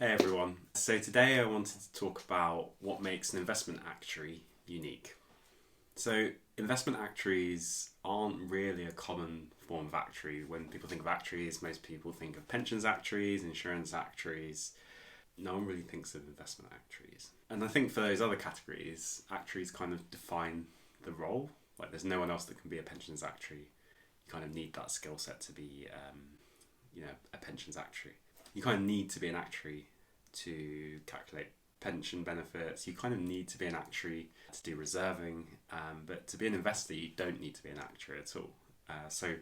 Hey everyone. So today I wanted to talk about what makes an investment actuary unique. So investment actuaries aren't really a common form of actuary. When people think of actuaries, most people think of pensions actuaries, insurance actuaries. No one really thinks of investment actuaries. And I think for those other categories, actuaries kind of define the role. Like there's no one else that can be a pensions actuary. You kind of need that skill set to be, a pensions actuary. You kind of need to be an actuary to calculate pension benefits. You kind of need to be an actuary to do reserving, but to be an investor, you don't need to be an actuary at all. So,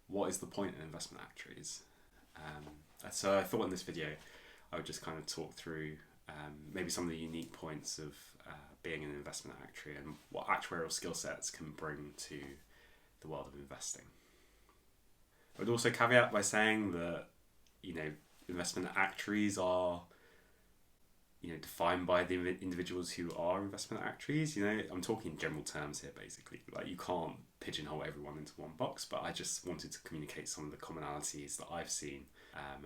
what is the point in investment actuaries? So, I thought in this video I would just kind of talk through maybe some of the unique points of being an investment actuary and what actuarial skill sets can bring to the world of investing. I would also caveat by saying that investment actuaries are defined by the individuals who are investment actuaries. I'm talking in general terms here, basically. Like, you can't pigeonhole everyone into one box, but I just wanted to communicate some of the commonalities that I've seen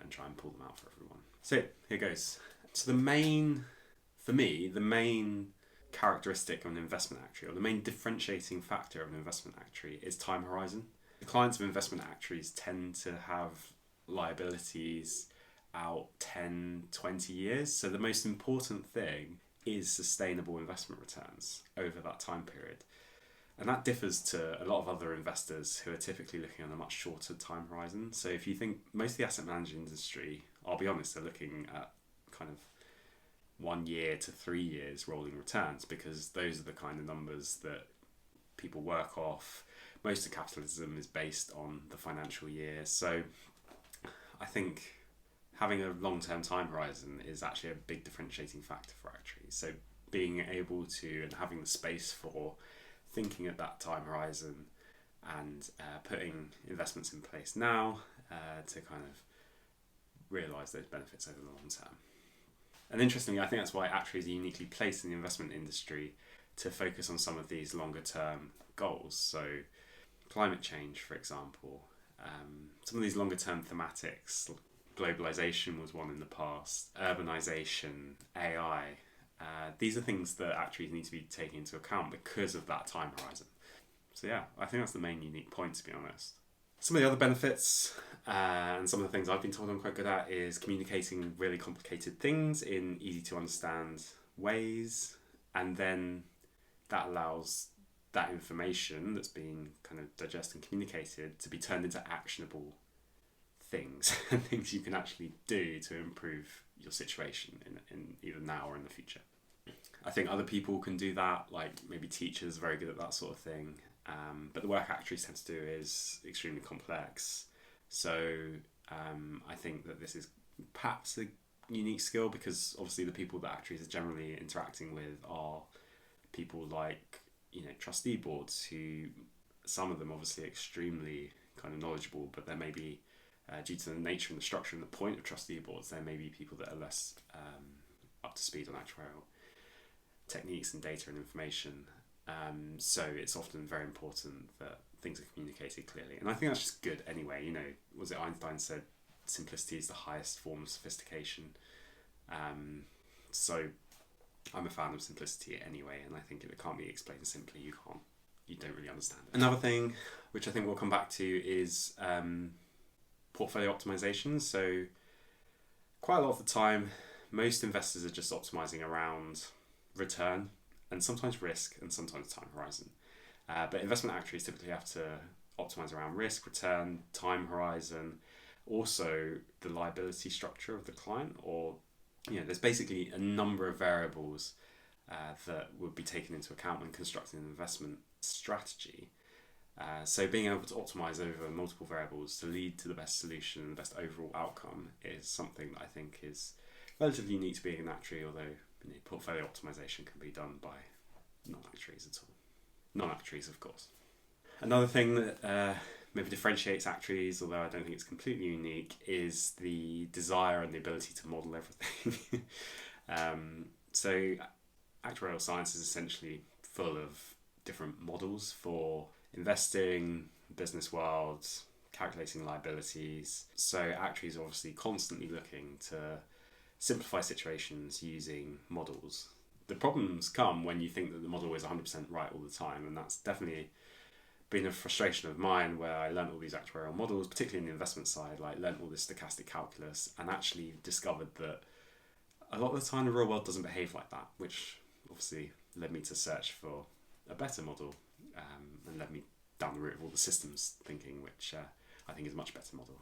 and try and pull them out for everyone. So here goes. So for me, the main characteristic of an investment actuary, or the main differentiating factor of an investment actuary, is time horizon. The clients of investment actuaries tend to have liabilities out 10, 20 years. So the most important thing is sustainable investment returns over that time period. And that differs to a lot of other investors who are typically looking on a much shorter time horizon. So if you think most of the asset management industry, I'll be honest, they're looking at kind of 1 year to 3 years rolling returns, because those are the kind of numbers that people work off. Most of capitalism is based on the financial year. So I think having a long-term time horizon is actually a big differentiating factor for actuaries. So being able to and having the space for thinking at that time horizon and putting investments in place now to kind of realise those benefits over the long term. And interestingly, I think that's why actuaries are uniquely placed in the investment industry to focus on some of these longer term goals. So climate change, for example, some of these longer term thematics. Globalization was one in the past, urbanization, AI. These are things that actuaries need to be taken into account because of that time horizon. So yeah, I think that's the main unique point, to be honest. Some of the other benefits and some of the things I've been told I'm quite good at is communicating really complicated things in easy to understand ways, and then that allows that information that's being kind of digested and communicated to be turned into actionable things and things you can actually do to improve your situation in either now or in the future. I think other people can do that, like maybe teachers are very good at that sort of thing, but the work actuaries tend to do is extremely complex. So I think that this is perhaps a unique skill, because obviously the people that actuaries are generally interacting with are people like trustee boards, who some of them obviously extremely kind of knowledgeable, but there may be due to the nature and the structure and the point of trustee boards, there may be people that are less up to speed on actuarial techniques and data and information. So it's often very important that things are communicated clearly. And I think that's just good anyway. Was it Einstein said, simplicity is the highest form of sophistication. So I'm a fan of simplicity anyway, and I think if it can't be explained simply, you don't really understand it. Another thing, which I think we'll come back to, is portfolio optimization. So quite a lot of the time, most investors are just optimizing around return and sometimes risk and sometimes time horizon. But investment actuaries typically have to optimize around risk, return, time horizon, also the liability structure of the client, or there's basically a number of variables that would be taken into account when constructing an investment strategy. So being able to optimize over multiple variables to lead to the best solution and the best overall outcome is something that I think is relatively unique to being an actuary, although portfolio optimization can be done by non-actuaries at all. Non-actuaries, of course. Another thing that maybe differentiates actuaries, although I don't think it's completely unique, is the desire and the ability to model everything. So actuarial science is essentially full of different models for investing, business world, calculating liabilities. So actuaries are obviously constantly looking to simplify situations using models. The problems come when you think that the model is 100% right all the time, and that's definitely been a frustration of mine, where I learned all these actuarial models, particularly in the investment side, like learned all this stochastic calculus, and actually discovered that a lot of the time the real world doesn't behave like that, which obviously led me to search for a better model, and led me down the route of all the systems thinking, which I think is a much better model.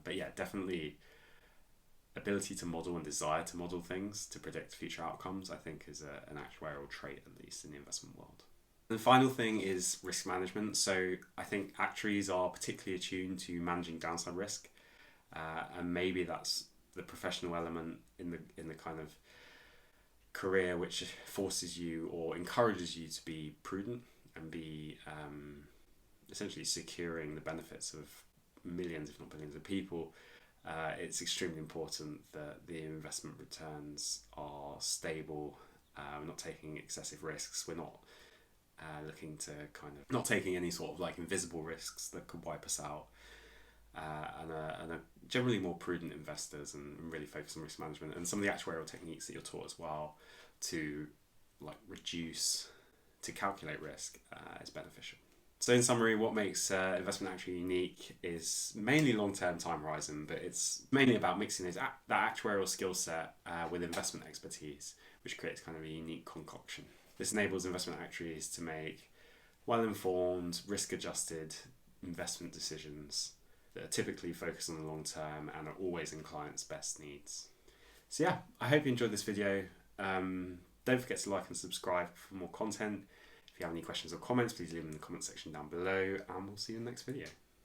But yeah, definitely ability to model and desire to model things to predict future outcomes, I think, is an actuarial trait, at least in the investment world. The final thing is risk management. So I think actuaries are particularly attuned to managing downside risk, and maybe that's the professional element in the kind of career which forces you or encourages you to be prudent and be essentially securing the benefits of millions, if not billions, of people. It's extremely important that the investment returns are stable. We're not taking excessive risks. We're not looking to kind of not taking any sort of like invisible risks that could wipe us out, and are generally more prudent investors and really focus on risk management and some of the actuarial techniques that you're taught as well to like reduce, to calculate risk is beneficial. So in summary, what makes investment actually unique is mainly long-term time horizon, but it's mainly about mixing that actuarial skill set with investment expertise, which creates kind of a unique concoction. This enables investment actuaries to make well-informed, risk-adjusted investment decisions that are typically focused on the long term and are always in clients' best needs. So yeah, I hope you enjoyed this video. Don't forget to like and subscribe for more content. If you have any questions or comments, please leave them in the comment section down below, and we'll see you in the next video.